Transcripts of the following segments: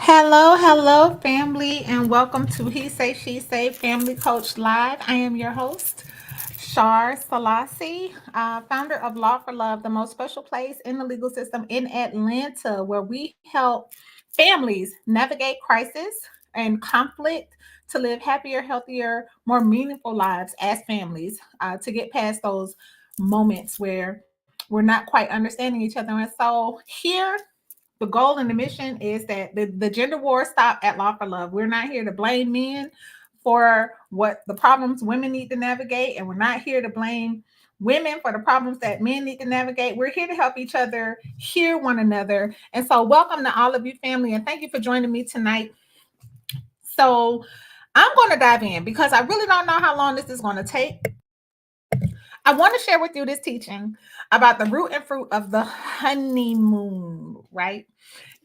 Hello, family, and welcome to He Say, She Say Family Coach Live. I am your host, Shar Selassie, founder of Law for Love, the most special place in the legal system in Atlanta, where we help families navigate crisis and conflict to live happier, healthier, more meaningful lives as families, to get past those moments where we're not quite understanding each other. And so here the goal and the mission is that the gender war stop at Law for Love. We're not here to blame men for what the problems women need to navigate, and we're not here to blame women for the problems that men need to navigate. We're here to help each other hear one another. And so, welcome to all of you, family, and thank you for joining me tonight. So, I'm going to dive in because I really don't know how long this is going to take. I want to share with you this teaching about the root and fruit of the honeymoon, right?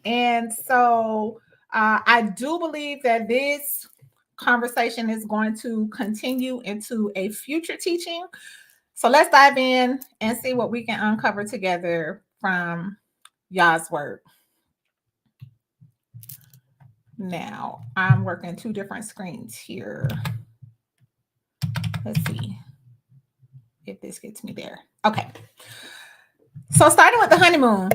And so I do believe that this conversation is going to continue into a future teaching. So let's dive in and see what we can uncover together from Yah's word. Now, I'm working two different screens here. Let's see if this gets me there. Okay. So starting with the honeymoon.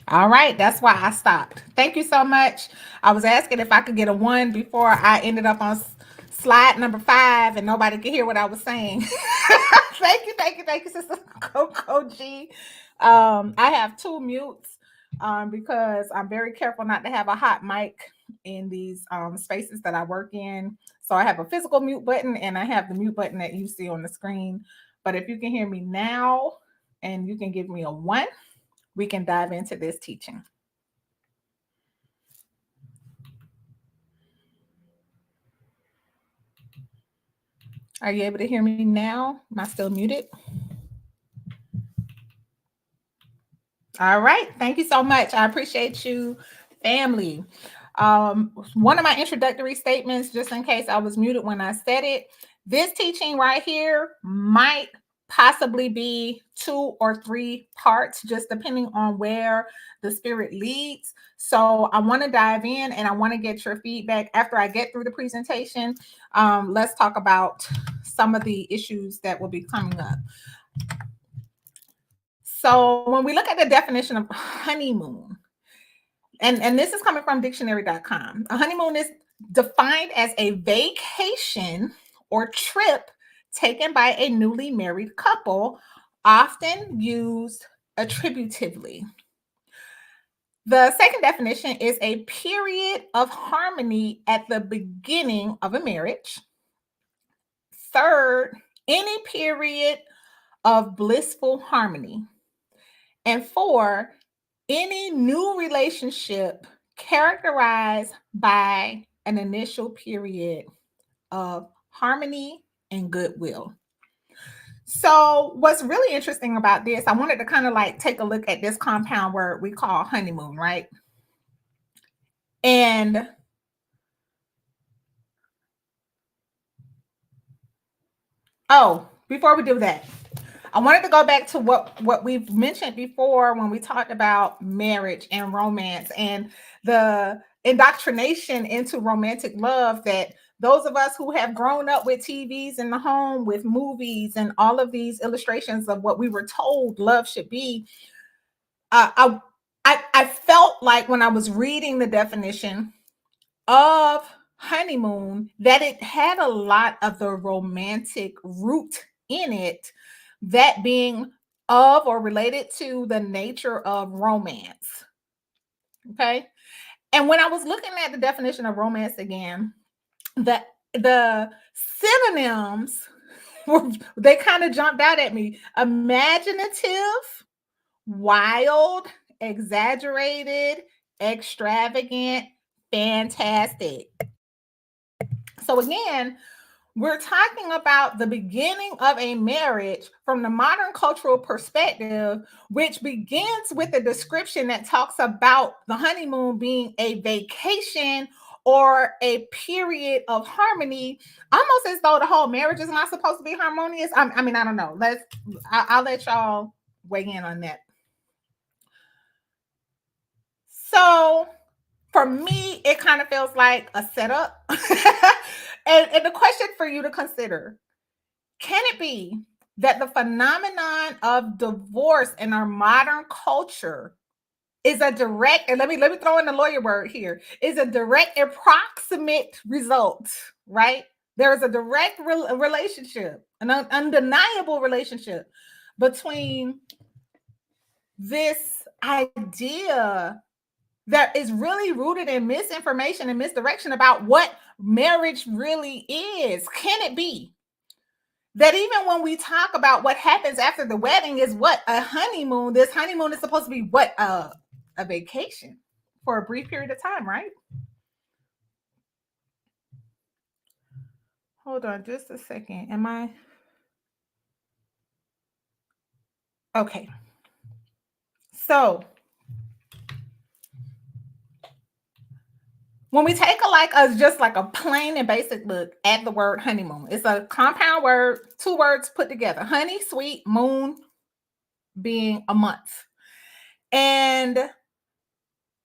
All right, that's why I stopped. Thank you so much. I was asking if I could get a one before I ended up on slide number 5 and nobody could hear what I was saying. Thank you, Sister Coco G. I have 2 mutes because I'm very careful not to have a hot mic in these spaces that I work in. So I have a physical mute button and I have the mute button that you see on the screen. But if you can hear me now and you can give me a 1, we can dive into this teaching. Are you able to hear me now? Am I still muted? All right. Thank you so much. I appreciate you, family. One of my introductory statements, just in case I was muted when I said it, this teaching right here might possibly be 2 or 3 parts, just depending on where the spirit leads. So I want to dive in and I want to get your feedback after I get through the presentation. Let's talk about some of the issues that will be coming up. So when we look at the definition of honeymoon, and this is coming from dictionary.com, a honeymoon is defined as a vacation or trip taken by a newly married couple, often used attributively. The second definition is a period of harmony at the beginning of a marriage. Third, any period of blissful harmony. And 4, any new relationship characterized by an initial period of harmony and goodwill. So, what's really interesting about this, I wanted to kind of like take a look at this compound word we call honeymoon, right? And before we do that, I wanted to go back to what we've mentioned before when we talked about marriage and romance and the indoctrination into romantic love that those of us who have grown up with TVs in the home, with movies and all of these illustrations of what we were told love should be. I felt like when I was reading the definition of honeymoon that it had a lot of the romantic root in it, that being of or related to the nature of romance. Okay. And when I was looking at the definition of romance again, the synonyms they kind of jumped out at me: imaginative wild, exaggerated, extravagant, fantastic. So again, we're talking about the beginning of a marriage from the modern cultural perspective, which begins with a description that talks about the honeymoon being a vacation or a period of harmony, almost as though the whole marriage is not supposed to be harmonious. I mean, I don't know. I'll let y'all weigh in on that. So for me, it kind of feels like a setup. And the question for you to consider: can it be that the phenomenon of divorce in our modern culture is a direct, and let me throw in the lawyer word here, is a direct approximate result, right? There is a direct relationship, an undeniable relationship between this idea that is really rooted in misinformation and misdirection about what marriage really is. Can it be that even when we talk about what happens after the wedding is what a honeymoon, this honeymoon is supposed to be what a vacation for a brief period of time, right? Hold on just a second. Am I okay? So when we take just like a plain and basic look at the word honeymoon, it's a compound word, two words put together: honey, sweet, moon being a month, and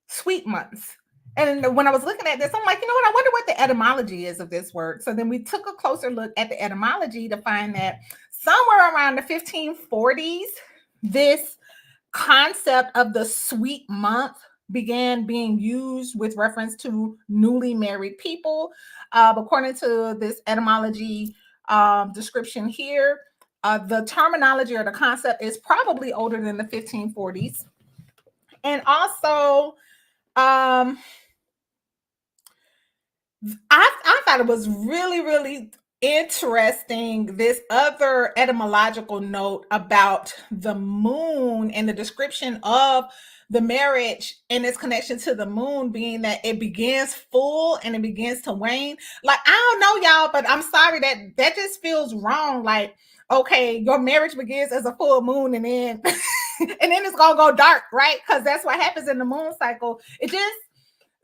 sweet months. And when I was looking at this, I'm like, you know what? I wonder what the etymology is of this word. So then we took a closer look at the etymology to find that somewhere around the 1540s, this concept of the sweet month began being used with reference to newly married people. According to this etymology description here, the terminology or the concept is probably older than the 1540s. And also, um, I thought it was really, really interesting, this other etymological note about the moon and the description of the marriage and its connection to the moon being that it begins full and it begins to wane. Like, I don't know, y'all, but I'm sorry that just feels wrong. Like, okay, your marriage begins as a full moon and then and then it's gonna go dark, right? Because that's what happens in the moon cycle. It just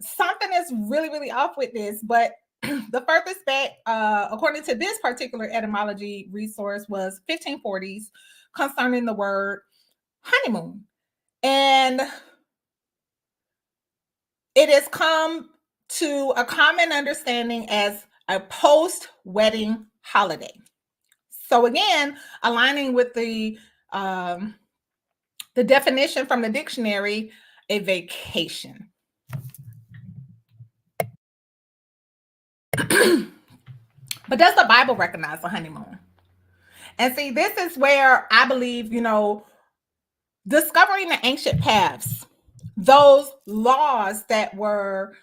something is really, really off with this. But the furthest back, according to this particular etymology resource, was 1540s concerning the word honeymoon. And it has come to a common understanding as a post-wedding holiday. So again, aligning with the definition from the dictionary, a vacation. But does the Bible recognize a honeymoon? And see, this is where I believe, discovering the ancient paths, those laws that were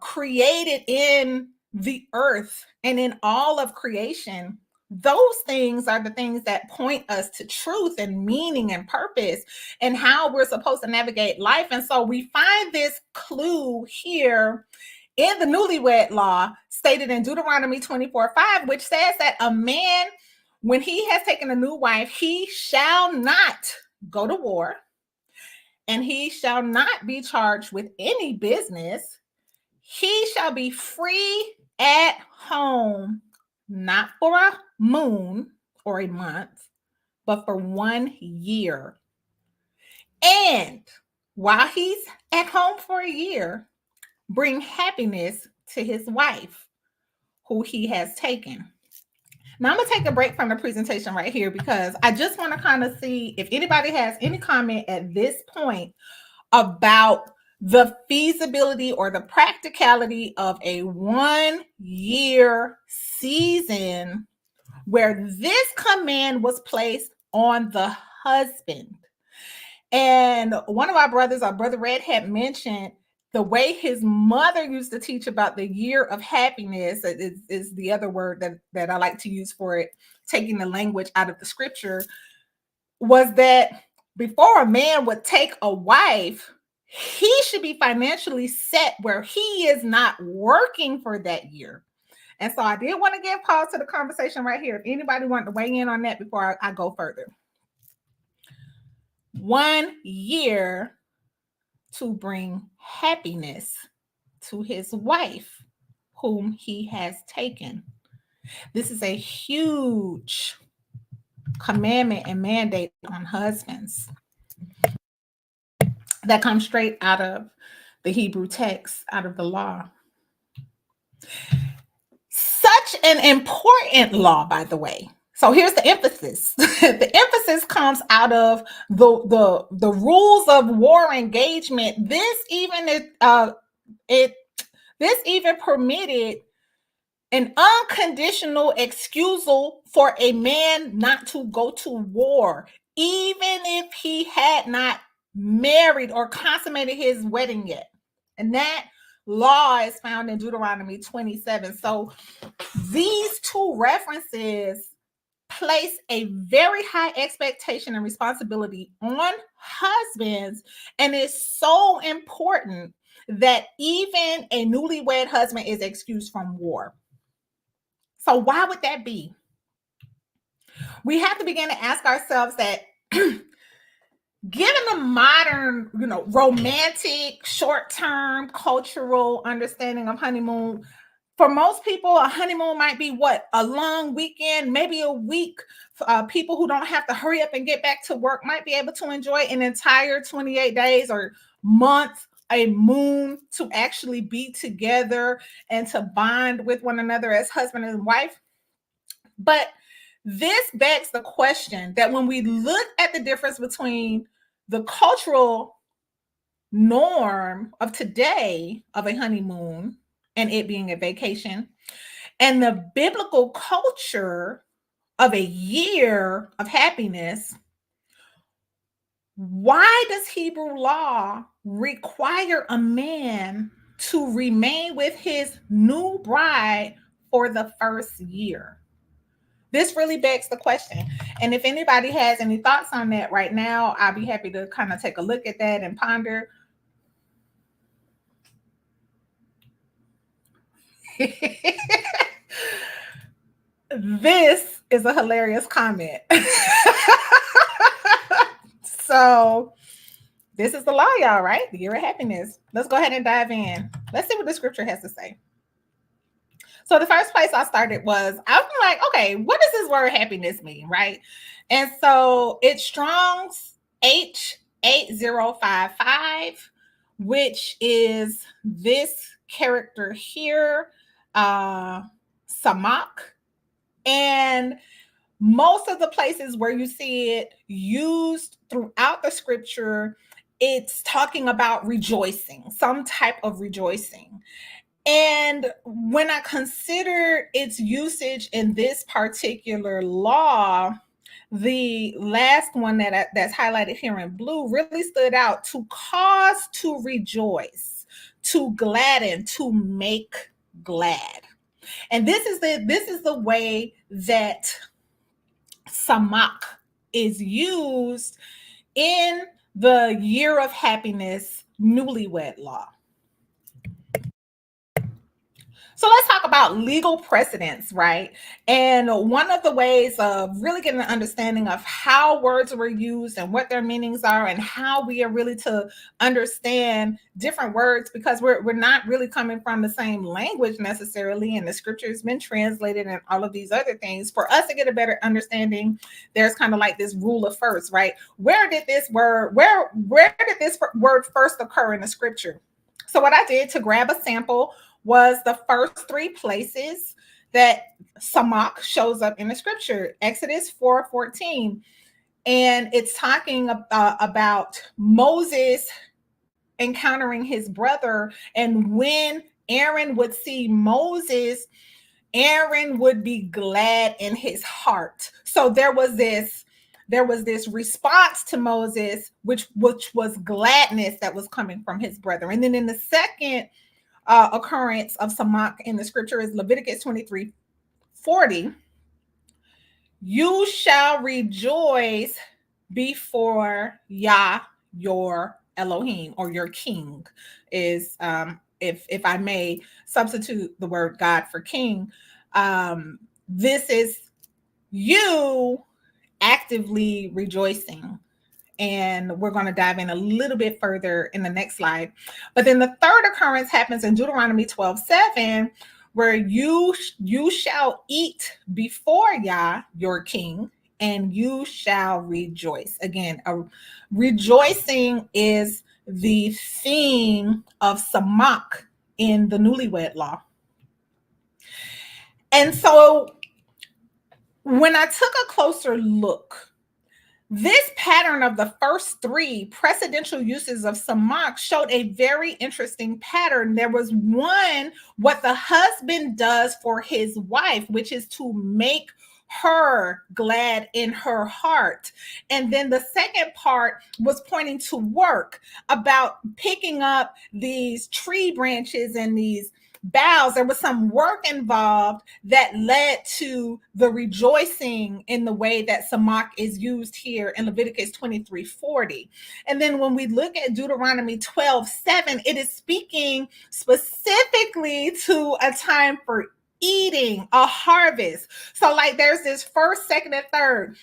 created in the earth and in all of creation, those things are the things that point us to truth and meaning and purpose and how we're supposed to navigate life. And so we find this clue here in the newlywed law stated in Deuteronomy 24:5, which says that a man, when he has taken a new wife, he shall not go to war and he shall not be charged with any business. He shall be free at home, not for a moon or a month, but for 1 year. And while he's at home for a year, bring happiness to his wife, who he has taken. Now, I'm going to take a break from the presentation right here because I just want to kind of see if anybody has any comment at this point about the feasibility or the practicality of a 1 year season where this command was placed on the husband. And one of our brothers, our brother Red, had mentioned the way his mother used to teach about the year of happiness is the other word that I like to use for it, taking the language out of the scripture, was that before a man would take a wife, he should be financially set where he is not working for that year. And so I did want to give pause to the conversation right here. If anybody wanted to weigh in on that before I go further. 1 year to bring happiness to his wife, whom he has taken. This is a huge commandment and mandate on husbands that comes straight out of the Hebrew text, out of the law. Such an important law, by the way. So here's the emphasis. The emphasis comes out of the rules of war engagement. This even permitted an unconditional excusal for a man not to go to war, even if he had not married or consummated his wedding yet. And that law is found in Deuteronomy 27. So these two references place a very high expectation and responsibility on husbands, and it's so important that even a newlywed husband is excused from war. So why would that be? We have to begin to ask ourselves that given the modern, romantic, short-term cultural understanding of honeymoon, for most people, a honeymoon might be what? A long weekend, maybe a week. People who don't have to hurry up and get back to work might be able to enjoy an entire 28 days or month, a moon, to actually be together and to bond with one another as husband and wife. But this begs the question that when we look at the difference between the cultural norm of today of a honeymoon and it being a vacation, and the biblical culture of a year of happiness, why does Hebrew law require a man to remain with his new bride for the first year? This really begs the question. And if anybody has any thoughts on that right now, I'll be happy to kind of take a look at that and ponder. This is a hilarious comment. So this is the law, y'all, right? The year of happiness. Let's go ahead and dive in. Let's see what the scripture has to say. So the first place I started was, I'm like, okay, what does this word happiness mean, right? And so it's Strong's H8055, which is this character here, Samak. And most of the places where you see it used throughout the scripture, it's talking about rejoicing, some type of rejoicing. And when I consider its usage in this particular law, the last one that's highlighted here in blue really stood out: to cause to rejoice, to gladden, to make glad. And this is the way that samak is used in the year of happiness newlywed law. So let's talk about legal precedents, right? And one of the ways of really getting an understanding of how words were used and what their meanings are, and how we are really to understand different words, because we're not really coming from the same language necessarily, and the scripture has been translated and all of these other things. For us to get a better understanding, there's kind of like this rule of first, right? Where did this word first occur in the scripture? So what I did to grab a sample was the first three places that samak shows up in the scripture. Exodus 4:14, and it's talking about Moses encountering his brother, and when Aaron would see Moses, Aaron would be glad in his heart. So there was this response to Moses, which was gladness that was coming from his brother. And then in the second occurrence of samak in the scripture is Leviticus 23:40. You shall rejoice before Yah, your Elohim, or your king, is if I may substitute the word God for king. This is you actively rejoicing. And we're going to dive in a little bit further in the next slide. But then the third occurrence happens in Deuteronomy 12:7, where you shall eat before Yah, your king, and you shall rejoice. Again, rejoicing is the theme of Samak in the newlywed law. And so when I took a closer look, this pattern of the first three precedential uses of samak showed a very interesting pattern. There was one, what the husband does for his wife, which is to make her glad in her heart. And then the second part was pointing to work, about picking up these tree branches and these boughs. There was some work involved that led to the rejoicing in the way that samak is used here in Leviticus 23:40. And then when we look at Deuteronomy 12:7, it is speaking specifically to a time for eating, a harvest. So like there's this first, second, and third,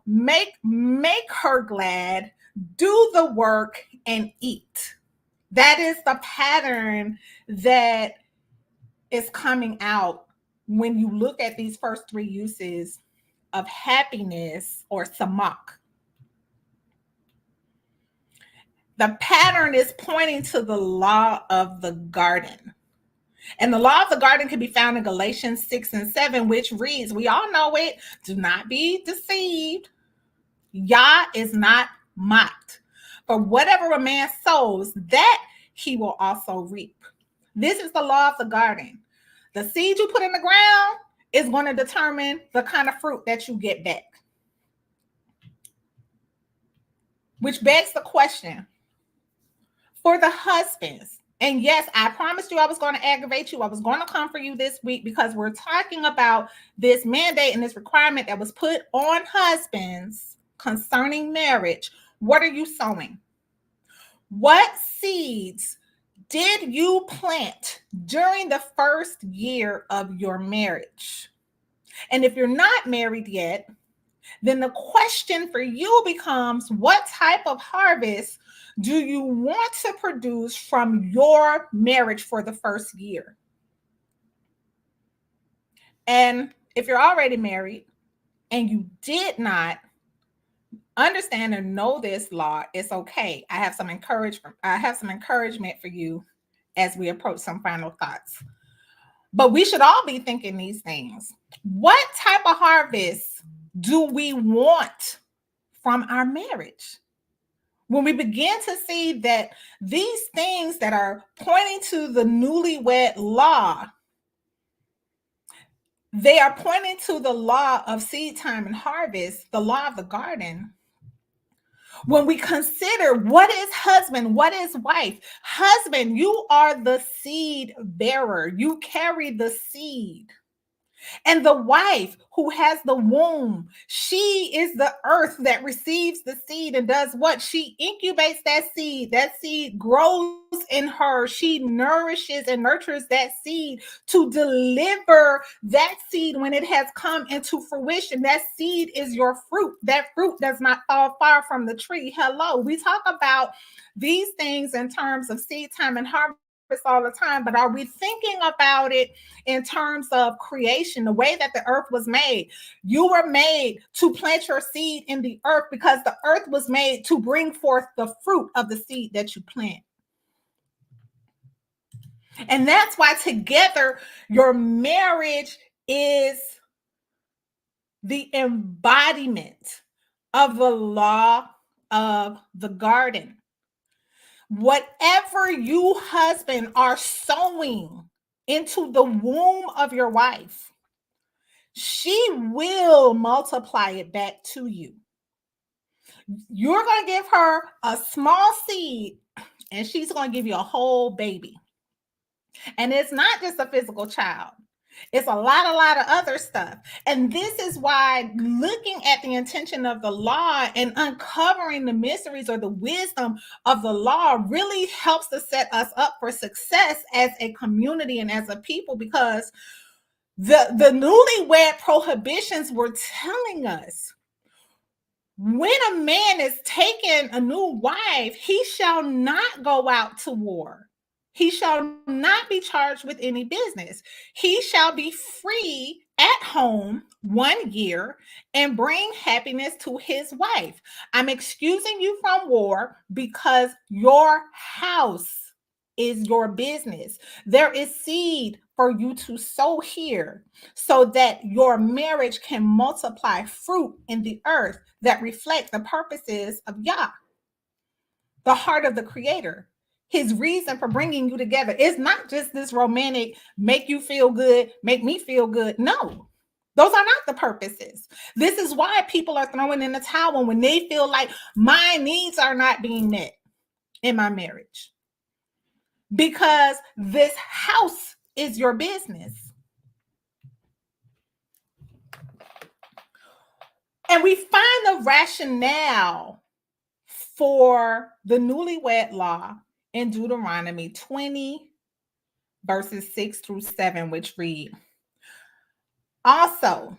make her glad, do the work, and eat. That is the pattern that is coming out when you look at these first three uses of happiness or samak. The pattern is pointing to the law of the garden. And the law of the garden can be found in Galatians 6:7, which reads, we all know it, do not be deceived. Yah is not mocked. For whatever a man sows, that he will also reap. This is the law of the garden. The seed you put in the ground is going to determine the kind of fruit that you get back. Which begs the question for the husbands. And yes, I promised you I was going to aggravate you. I was going to come for you this week because we're talking about this mandate and this requirement that was put on husbands concerning marriage. What are you sowing? What seeds did you plant during the first year of your marriage? And if you're not married yet, then the question for you becomes, what type of harvest do you want to produce from your marriage for the first year? And if you're already married and you did not understand or know this law, it's okay. I have some encouragement for you as we approach some final thoughts. But we should all be thinking these things. What type of harvest do we want from our marriage? When we begin to see that these things that are pointing to the newlywed law, they are pointing to the law of seed time and harvest, the law of the garden. When we consider what is husband, what is wife, husband, you are the seed bearer. You carry the seed. And the wife who has the womb, she is the earth that receives the seed and does what? She incubates that seed. That seed grows in her. She nourishes and nurtures that seed to deliver that seed when it has come into fruition. That seed is your fruit. That fruit does not fall far from the tree. Hello. We talk about these things in terms of seed time and harvest all the time, but are we thinking about it in terms of creation, the way that the earth was made? You were made to plant your seed in the earth because the earth was made to bring forth the fruit of the seed that you plant. And that's why together your marriage is the embodiment of the law of the garden. Whatever you, husband, are sowing into the womb of your wife, she will multiply it back to you. You're going to give her a small seed, and she's going to give you a whole baby. And it's not just a physical child. It's a lot of other stuff. And this is why looking at the intention of the law and uncovering the mysteries or the wisdom of the law really helps to set us up for success as a community and as a people, because the newlywed prohibitions were telling us, when a man is taking a new wife, he shall not go out to war. He shall not be charged with any business. He shall be free at home 1 year and bring happiness to his wife. I'm excusing you from war because your house is your business. There is seed for you to sow here so that your marriage can multiply fruit in the earth that reflect the purposes of Yah, the heart of the creator. His reason for bringing you together is not just this romantic, make you feel good, make me feel good. No, those are not the purposes. This is why people are throwing in the towel when they feel like my needs are not being met in my marriage, because this house is your business. And we find the rationale for the newlywed law in Deuteronomy 20, verses 6-7, which read, also,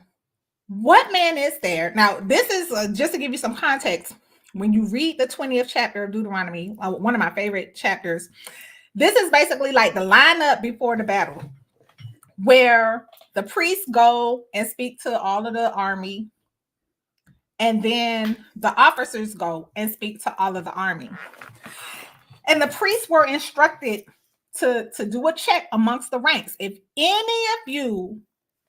what man is there? Now, this is just to give you some context. When you read the 20th chapter of Deuteronomy, one of my favorite chapters, this is basically like the lineup before the battle, where the priests go and speak to all of the army, and then the officers go and speak to all of the army. And the priests were instructed to do a check amongst the ranks. If any of you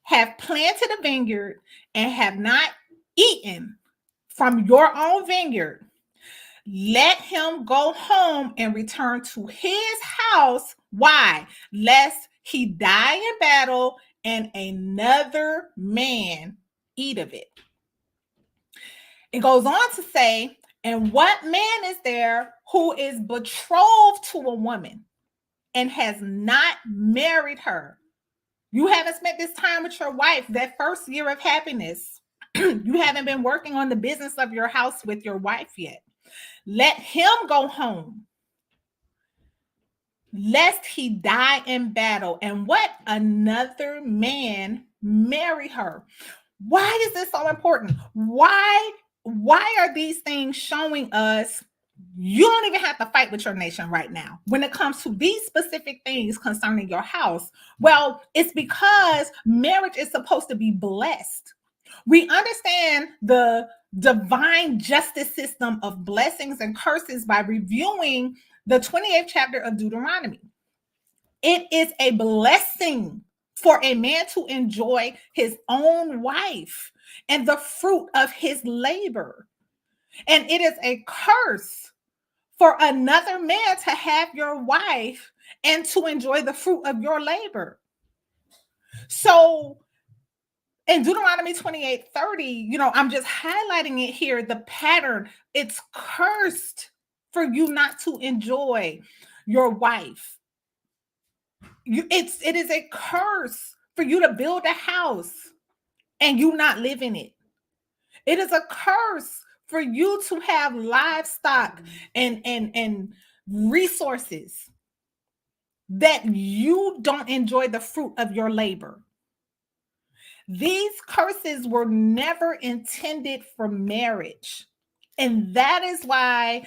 have planted a vineyard and have not eaten from your own vineyard, let him go home and return to his house. Why? Lest he die in battle and another man eat of it. It goes on to say, and what man is there who is betrothed to a woman and has not married her? You haven't spent this time with your wife, that first year of happiness. You haven't been working on the business of your house with your wife yet. Let him go home, lest he die in battle, and what another man marry her. Why is this so important? Why are these things showing us you don't even have to fight with your nation right now when it comes to these specific things concerning your house? Well, it's because marriage is supposed to be blessed. We understand the divine justice system of blessings and curses by reviewing the 28th chapter of Deuteronomy. It is a blessing for a man to enjoy his own wife and the fruit of his labor. And it is a curse for another man to have your wife and to enjoy the fruit of your labor. So in Deuteronomy 28:30, I'm just highlighting it here, the pattern. It's cursed for you not to enjoy your wife. It is a curse for you to build a house and you not live in it. It is a curse for you to have livestock and resources that you don't enjoy the fruit of your labor. These curses were never intended for marriage. And that is why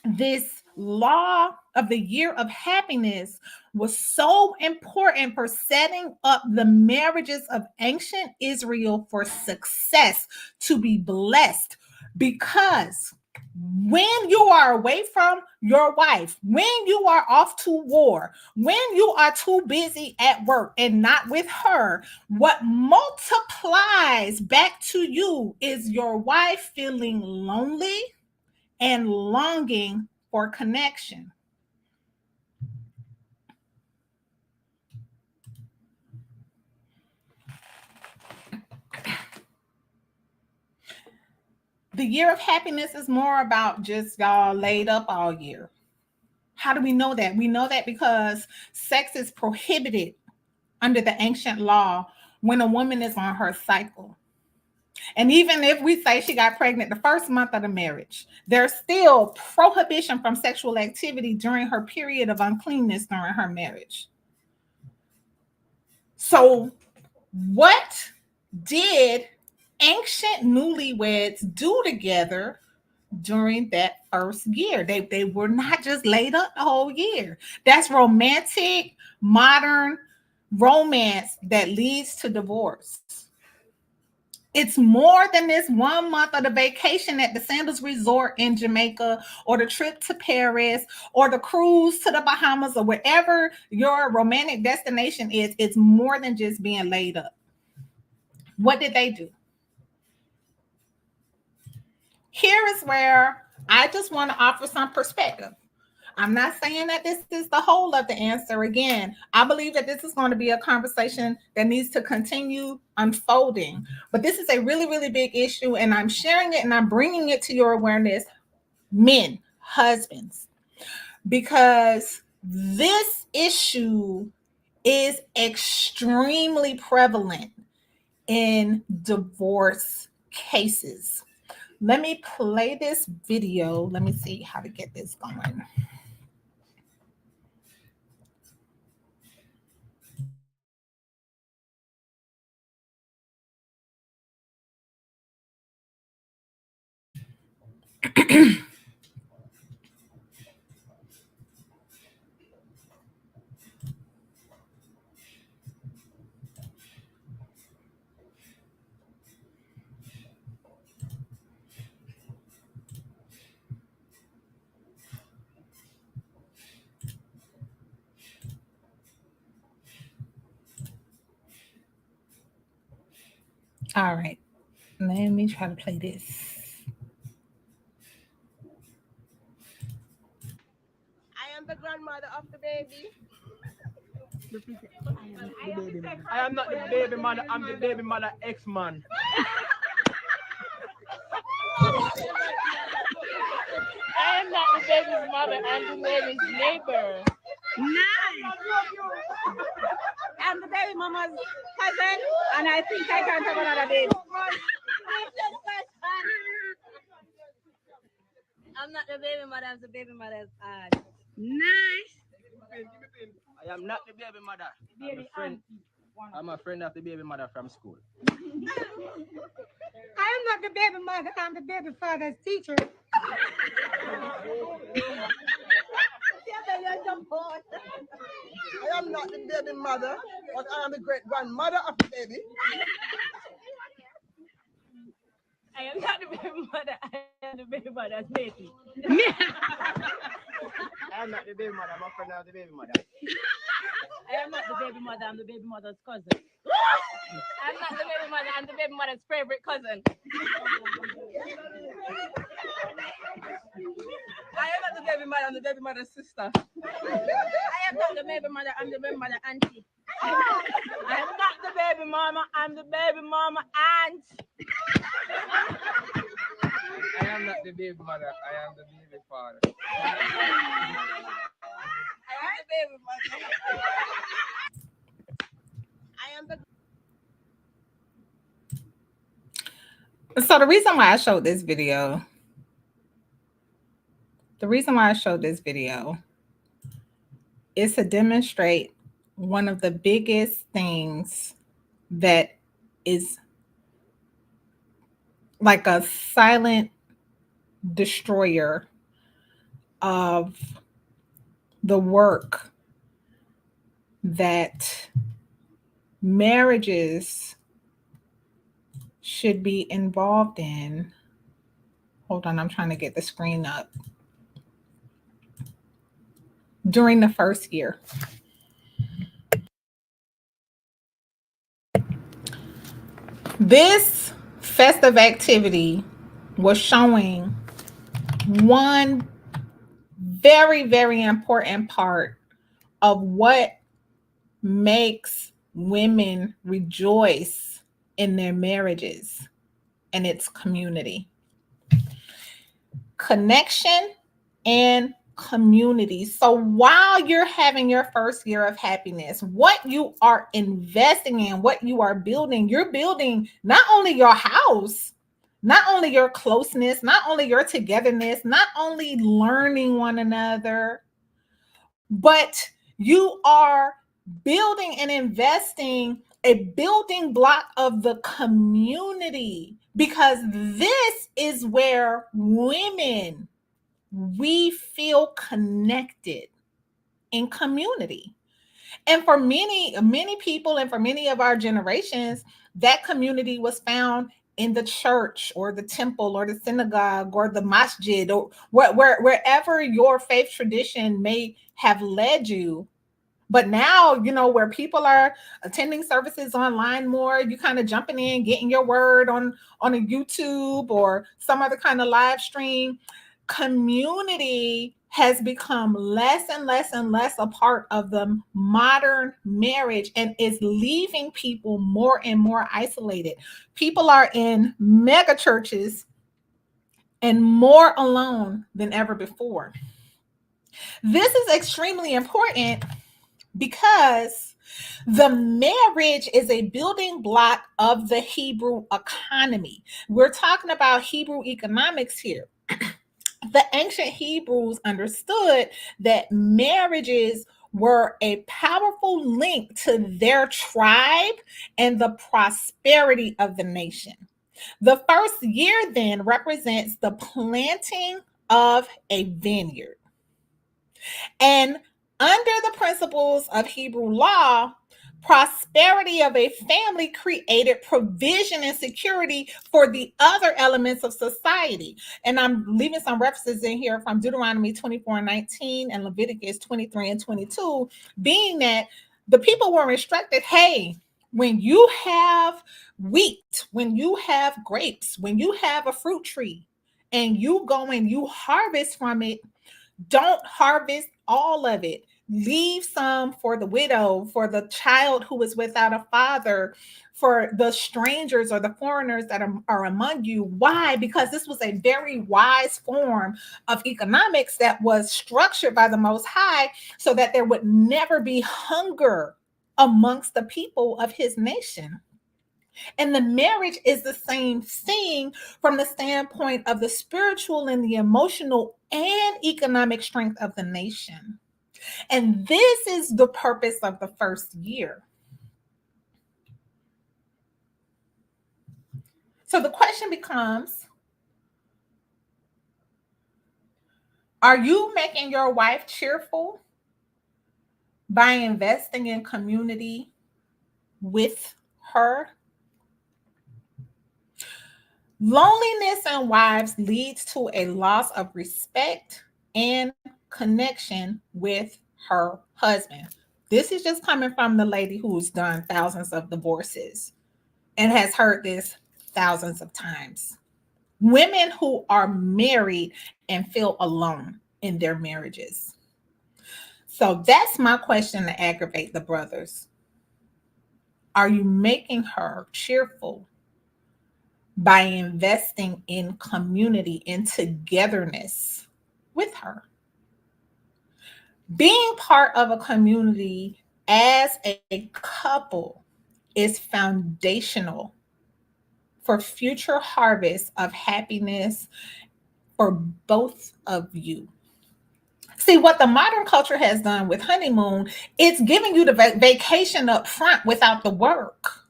this law of the year of happiness was so important for setting up the marriages of ancient Israel for success, to be blessed. Because when you are away from your wife, when you are off to war, when you are too busy at work and not with her, what multiplies back to you is your wife feeling lonely and longing for connection. The year of happiness is more about just y'all laid up all year. How do we know that? We know that because sex is prohibited under the ancient law when a woman is on her cycle. And even if we say she got pregnant the first month of the marriage, there's still prohibition from sexual activity during her period of uncleanness during her marriage. So, what did ancient newlyweds do together during that first year? They were not just laid up the whole year. That's romantic, modern romance that leads to divorce. It's more than this 1 month of the vacation at the Sandals Resort in Jamaica, or the trip to Paris, or the cruise to the Bahamas, or wherever your romantic destination is. It's more than just being laid up. What did they do? Here is where I just want to offer some perspective. I'm not saying that this is the whole of the answer. Again, I believe that this is going to be a conversation that needs to continue unfolding. But this is a really, really big issue, and I'm sharing it and I'm bringing it to your awareness, men, husbands, because this issue is extremely prevalent in divorce cases. Let me play this video. Let me see how to get this going. All right, let me try to play this. I am the grandmother of the baby. I am not the baby mother, I'm the baby mother ex-man. I am not the baby's mother, I'm the baby's neighbor. Nice. I'm the baby mama's cousin, and I think I can't have another baby. I'm not the baby mother, I'm the baby mother's aunt. Nice. I am not the baby mother. I'm a friend. I'm a friend of the baby mother from school. I am not the baby mother, I'm the baby father's teacher. I am not the baby mother, but I am the great grandmother of the baby. I am not the baby mother, I am the baby mother's baby. I am not the baby mother, I'm a friend of the baby mother. I am not the baby mother, I'm the baby mother's cousin. I'm not the baby mother, I'm the baby mother's favorite cousin. I am not the baby mother, I'm the baby mother's sister. I am not the baby mother, I'm the baby mother auntie. I am not the baby mama, I'm the baby mama aunt. I am not the baby mother, I am the baby father. I am the baby mother. I am the So the reason why I showed this video is to demonstrate one of the biggest things that is like a silent destroyer of the work that marriages should be involved in. Hold on, I'm trying to get the screen up. During the first year. This festive activity was showing one very, very important part of what makes women rejoice in their marriages, and it's community, connection, and community. So while you're having your first year of happiness, what you are investing in, what you are building, you're building not only your house, not only your closeness, not only your togetherness, not only learning one another, but you are building and investing a building block of the community, because this is where women, we feel connected in community. And for many people, and for many of our generations, that community was found in the church or the temple or the synagogue or the masjid, or wherever your faith tradition may have led you. But now, where people are attending services online more, you kind of jumping in, getting your word on a YouTube or some other kind of live stream. Community has become less and less and less a part of the modern marriage and is leaving people more and more isolated. People are in mega churches and more alone than ever before. This is extremely important because the marriage is a building block of the Hebrew economy. We're talking about Hebrew economics here. The ancient Hebrews understood that marriages were a powerful link to their tribe and the prosperity of the nation. The first year then represents the planting of a vineyard. And under the principles of Hebrew law, prosperity of a family created provision and security for the other elements of society. And I'm leaving some references in here from Deuteronomy 24:19 and Leviticus 23:22, being that the people were instructed, hey, when you have wheat, when you have grapes, when you have a fruit tree, and you go and you harvest from it, don't harvest all of it. Leave some for the widow, for the child who is without a father, for the strangers or the foreigners that are among you. Why? Because this was a very wise form of economics that was structured by the Most High so that there would never be hunger amongst the people of his nation. And the marriage is the same thing from the standpoint of the spiritual and the emotional and economic strength of the nation. And this is the purpose of the first year. So the question becomes, are you making your wife cheerful by investing in community with her? Loneliness in wives leads to a loss of respect and connection with her husband. This is just coming from the lady who's done thousands of divorces and has heard this thousands of times. Women who are married and feel alone in their marriages. So that's my question to aggravate the brothers. Are you making her cheerful by investing in community and togetherness with her? Being part of a community as a couple is foundational for future harvests of happiness for both of you. See, what the modern culture has done with honeymoon, it's giving you the vacation up front without the work.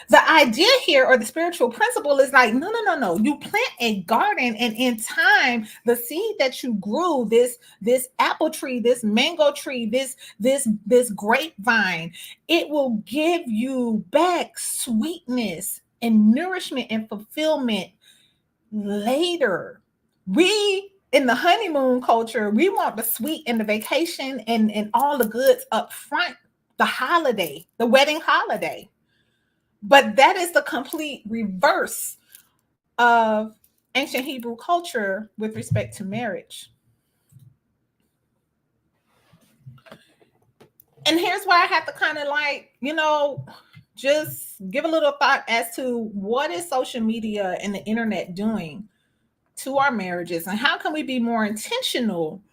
The idea here, or the spiritual principle, is like, no. You plant a garden, and in time, the seed that you grew, this apple tree, this mango tree, this grapevine, it will give you back sweetness and nourishment and fulfillment later. We in the honeymoon culture, we want the sweet and the vacation and all the goods up front, the holiday, the wedding holiday. But that is the complete reverse of ancient Hebrew culture with respect to marriage. And here's why I have to kind of just give a little thought as to what is social media and the internet doing to our marriages, and how can we be more intentional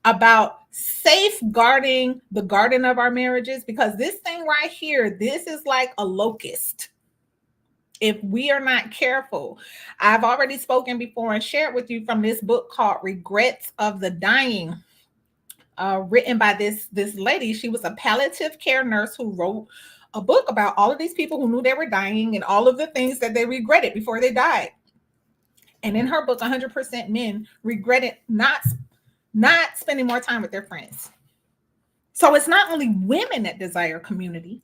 about safeguarding the garden of our marriages, because this thing right here, this is like a locust. If we are not careful, I've already spoken before and shared with you from this book called Regrets of the Dying, written by this lady. She was a palliative care nurse who wrote a book about all of these people who knew they were dying and all of the things that they regretted before they died. And in her book, 100% Men regretted not spending more time with their friends. So it's not only women that desire community.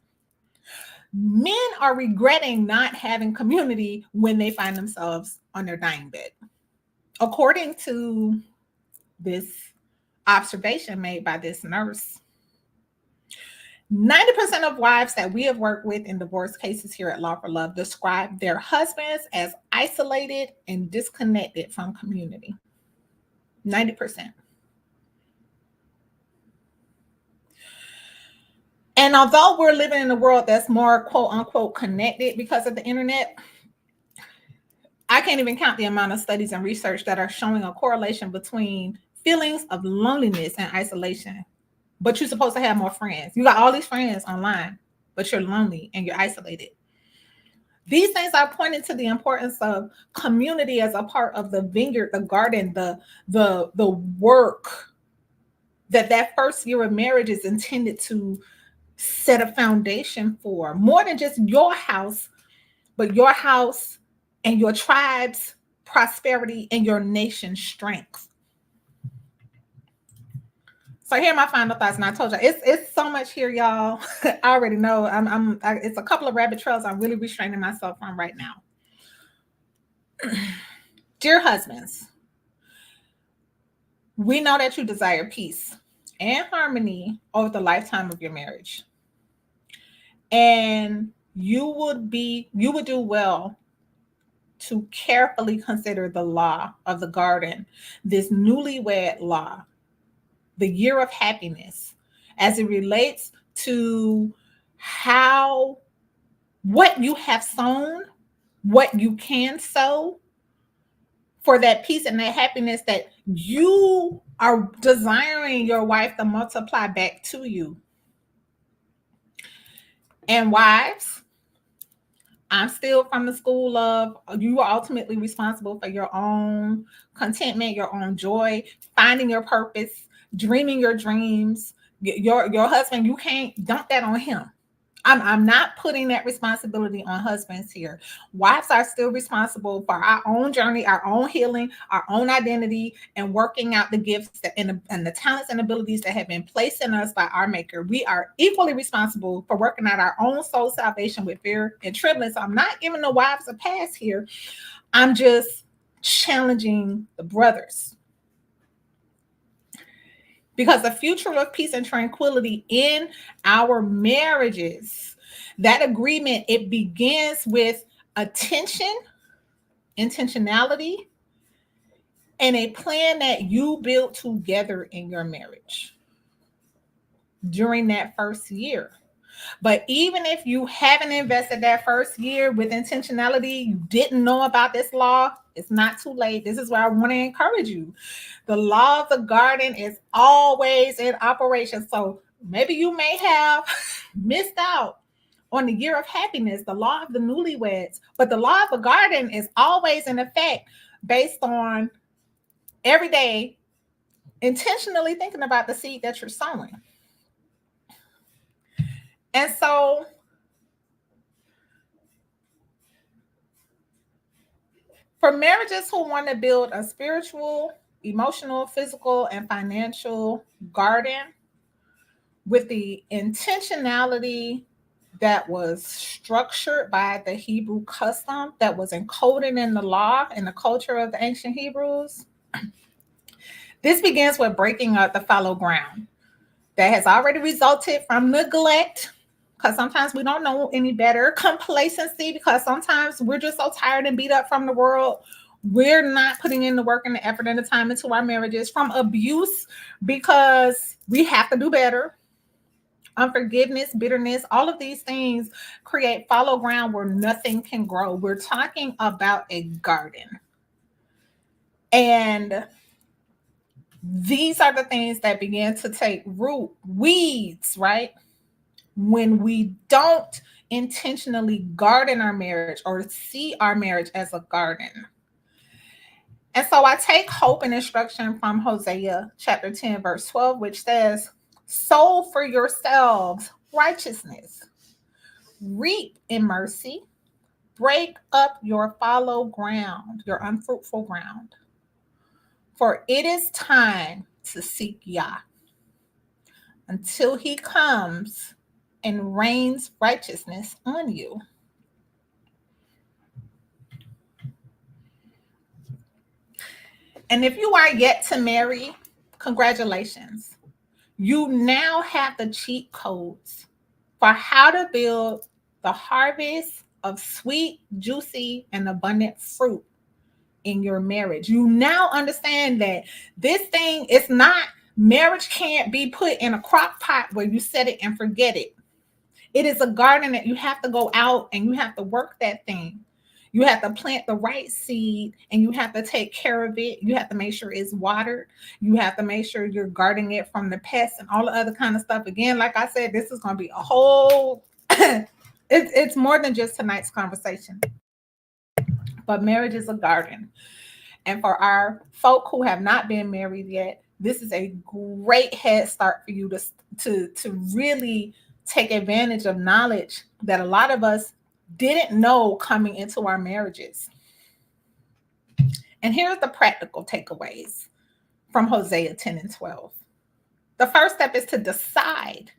Men are regretting not having community when they find themselves on their dying bed. According to this observation made by this nurse, 90% of wives that we have worked with in divorce cases here at Law for Love describe their husbands as isolated and disconnected from community. 90%. And although we're living in a world that's more quote unquote connected because of the internet, I can't even count the amount of studies and research that are showing a correlation between feelings of loneliness and isolation. But you're supposed to have more friends. You got all these friends online, but you're lonely and you're isolated. These things are pointing to the importance of community as a part of the vineyard, the garden, the work that first year of marriage is intended to set a foundation for. More than just your house, but your house and your tribe's prosperity and your nation's strength. So here are my final thoughts, and I told you it's so much here, y'all. I already know. It's a couple of rabbit trails I'm really restraining myself from right now. Dear husbands, we know that you desire peace and harmony over the lifetime of your marriage, and you would do well to carefully consider the law of the garden, this newlywed law, the year of happiness, as it relates to what you have sown, what you can sow for that peace and that happiness that you are desiring your wife to multiply back to you. And wives, I'm still from the school of you are ultimately responsible for your own contentment, your own joy, finding your purpose, dreaming your dreams. Your husband, you can't dump that on him. I'm not putting that responsibility on husbands here. Wives are still responsible for our own journey, our own healing, our own identity, and working out the gifts and the talents and abilities that have been placed in us by our Maker. We are equally responsible for working out our own soul salvation with fear and trembling. So I'm not giving the wives a pass here. I'm just challenging the brothers. Because the future of peace and tranquility in our marriages, that agreement, it begins with attention, intentionality, and a plan that you build together in your marriage during that first year. But even if you haven't invested that first year with intentionality, you didn't know about this law, it's not too late. This is where I want to encourage you. The law of the garden is always in operation. So maybe you may have missed out on the year of happiness, the law of the newlyweds, but the law of the garden is always in effect based on every day intentionally thinking about the seed that you're sowing. And so for marriages who want to build a spiritual, emotional, physical, and financial garden with the intentionality that was structured by the Hebrew custom that was encoded in the law and the culture of the ancient Hebrews, this begins with breaking up the fallow ground that has already resulted from neglect, because sometimes we don't know any better, complacency, because sometimes we're just so tired and beat up from the world. We're not putting in the work and the effort and the time into our marriages, from abuse because we have to do better, unforgiveness, bitterness, all of these things create fallow ground where nothing can grow. We're talking about a garden. And These are the things that begin to take root, weeds, right? When we don't intentionally garden our marriage or see our marriage as a garden. And so I take hope and instruction from Hosea chapter 10, verse 12, which says, sow for yourselves righteousness, reap in mercy, break up your fallow ground, your unfruitful ground. For it is time to seek Yah until he comes and rains righteousness on you. And if you are yet to marry, congratulations. You now have the cheat codes for how to build the harvest of sweet, juicy, and abundant fruit in your marriage. You now understand that this thing is not, marriage can't be put in a crock pot where you set it and forget it. It is a garden that you have to go out and you have to work that thing. You have to plant the right seed and you have to take care of it. You have to make sure it's watered. You have to make sure you're guarding it from the pests and all the other kind of stuff. Again, like I said, this is going to be a whole, it's more than just tonight's conversation. But marriage is a garden. And for our folk who have not been married yet, this is a great head start for you to really take advantage of knowledge that a lot of us didn't know coming into our marriages. And here's the practical takeaways from Hosea 10 and 12. The first step is to decide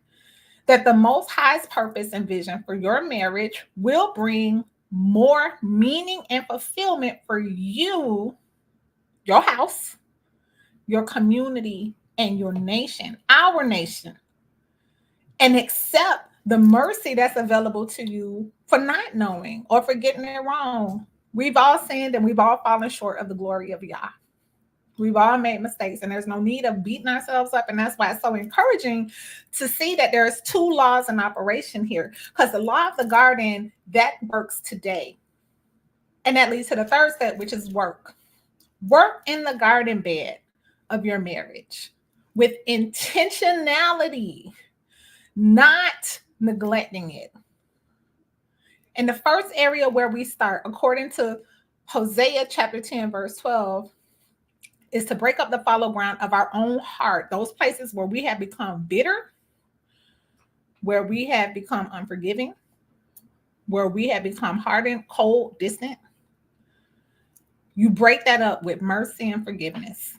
that the Most High's purpose and vision for your marriage will bring more meaning and fulfillment for you, your house, your community, and your nation, our nation. And accept the mercy that's available to you for not knowing or for getting it wrong. We've all sinned and we've all fallen short of the glory of Yah. We've all made mistakes and there's no need of beating ourselves up. And that's why it's so encouraging to see that there's two laws in operation here. Because the law of the garden, that works today. And that leads to the third step, which is work. Work in the garden bed of your marriage with intentionality, not neglecting it. And the first area where we start, according to Hosea chapter 10, verse 12, is to break up the fallow ground of our own heart, those places where we have become bitter, where we have become unforgiving, where we have become hardened, cold, distant. You break that up with mercy and forgiveness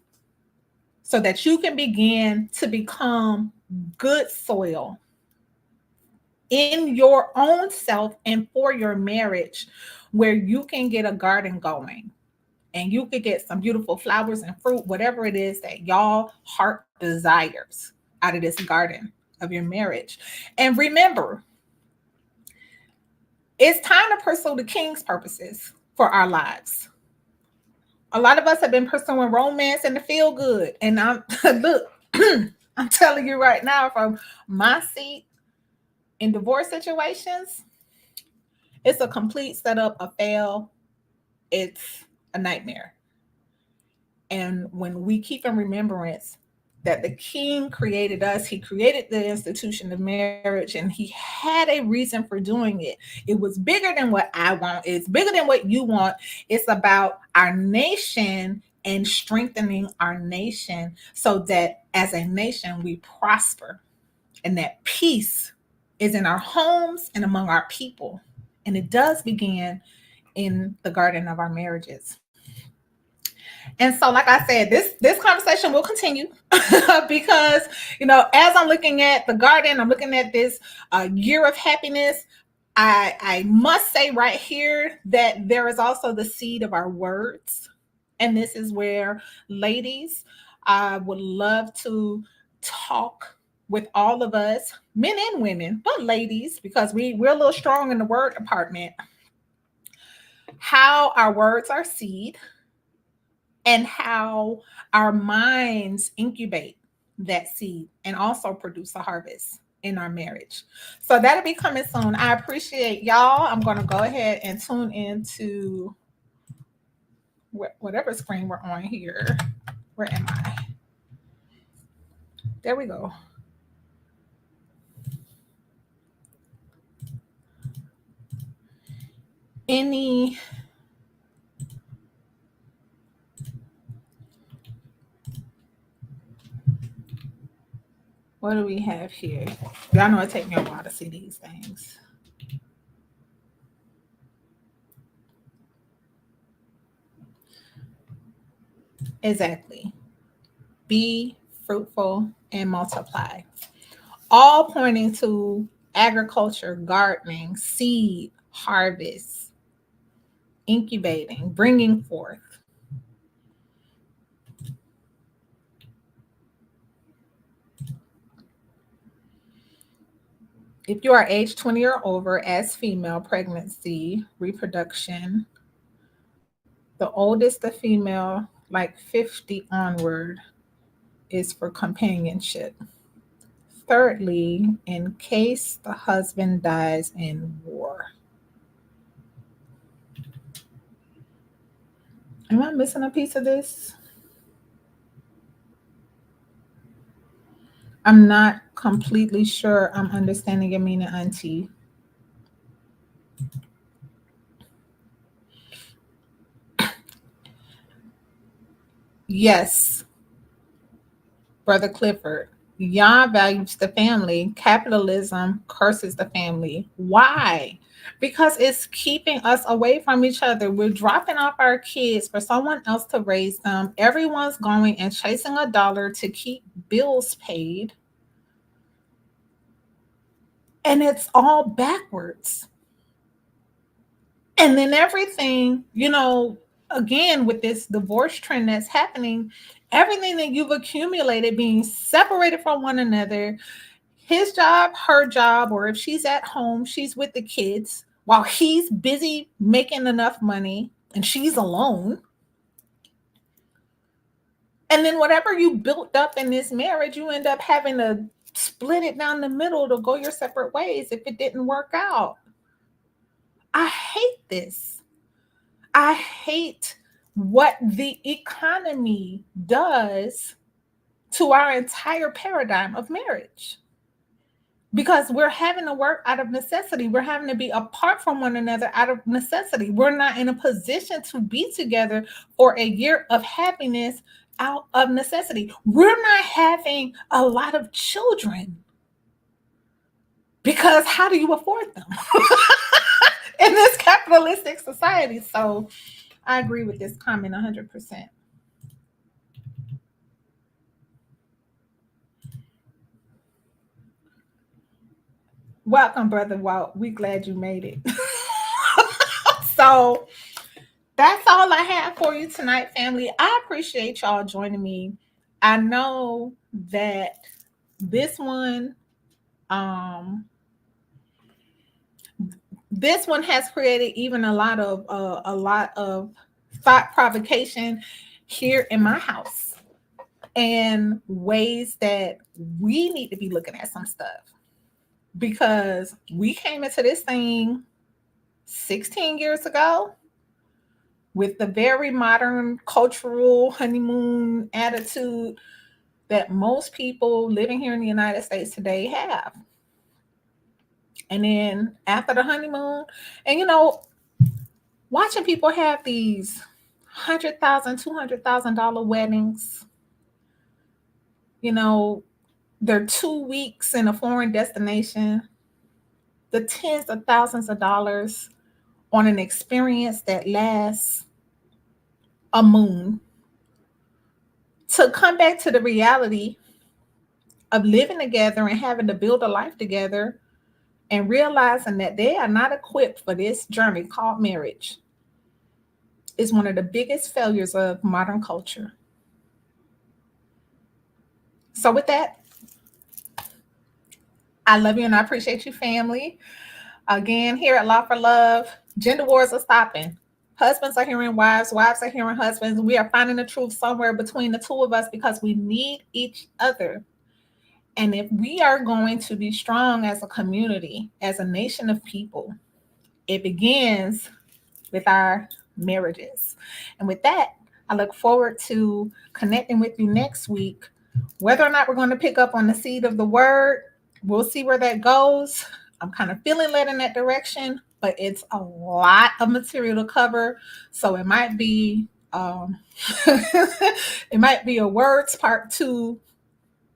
so that you can begin to become good soil in your own self and for your marriage, where you can get a garden going and you could get some beautiful flowers and fruit, whatever it is that y'all heart desires out of this garden of your marriage. And remember, it's time to pursue the King's purposes for our lives. A lot of us have been pursuing romance and the feel good. And I'm look, I'm telling you right now, from my seat in divorce situations, it's a complete setup, a fail. It's a nightmare. And when we keep in remembrance that the King created us, he created the institution of marriage, and he had a reason for doing it. It was bigger than what I want. It's bigger than what you want. It's about our nation and strengthening our nation so that as a nation we prosper and that peace is in our homes and among our people. And it does begin in the garden of our marriages. And so, like I said, this conversation will continue because, as I'm looking at the garden, I'm looking at this year of happiness. I must say right here that there is also the seed of our words. And this is where, ladies, I would love to talk with all of us, men and women, but ladies, because we're a little strong in the word department, how our words are seed and how our minds incubate that seed and also produce a harvest in our marriage. So that'll be coming soon. I appreciate y'all. I'm going to go ahead and tune into whatever screen we're on here. Where am I? There we go. Any what do we have here? Y'all know it takes me a while to see these things. Exactly. Be fruitful and multiply. All pointing to agriculture, gardening, seed, harvest, incubating, bringing forth. If you are age 20 or over, as female, pregnancy, reproduction, the oldest the female, like 50 onward, is for companionship. Thirdly, in case the husband dies in war. Am I missing a piece of this? I'm not completely sure I'm understanding your meaning, Auntie. Yes, Brother Clifford. Yah values the family. Capitalism curses the family. Why? Because it's keeping us away from each other. We're dropping off our kids for someone else to raise them. Everyone's going and chasing a dollar to keep bills paid. And it's all backwards. And then everything, again, with this divorce trend that's happening, everything that you've accumulated being separated from one another, his job, her job, or if she's at home, she's with the kids while he's busy making enough money and she's alone. And then whatever you built up in this marriage, you end up having to split it down the middle to go your separate ways if it didn't work out. I hate this. I hate what the economy does to our entire paradigm of marriage. Because we're having to work out of necessity. We're having to be apart from one another out of necessity. We're not in a position to be together for a year of happiness out of necessity. We're not having a lot of children because how do you afford them in this capitalistic society? So I agree with this comment 100%. Welcome, Brother Walt. We glad you made it. So that's all I have for you tonight, family. I appreciate y'all joining me. I know that this one, um, this one has created even a lot of thought provocation here in my house and ways that we need to be looking at some stuff because we came into this thing 16 years ago with the very modern cultural honeymoon attitude that most people living here in the United States today have. And then after the honeymoon, and watching people have these $100,000, $200,000 weddings, they're 2 weeks in a foreign destination, the tens of thousands of dollars on an experience that lasts a moon, to come back to the reality of living together and having to build a life together and realizing that they are not equipped for this journey called marriage is one of the biggest failures of modern culture. So with that, I love you and I appreciate you, family. Again, here at Law for Love, gender wars are stopping. Husbands are hearing wives, wives are hearing husbands. We are finding the truth somewhere between the two of us because we need each other. And if we are going to be strong as a community, as a nation of people, it begins with our marriages. And with that, I look forward to connecting with you next week Whether or not we're going to pick up on the seed of the word, we'll see where that goes. I'm kind of feeling led in that direction, but it's a lot of material to cover. So it might be it might be a words part two,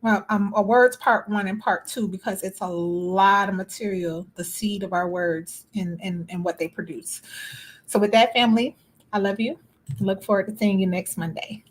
well, a words part one and part two, because it's a lot of material, the seed of our words and what they produce. So with that, family, I love you. Look forward to seeing you next Monday.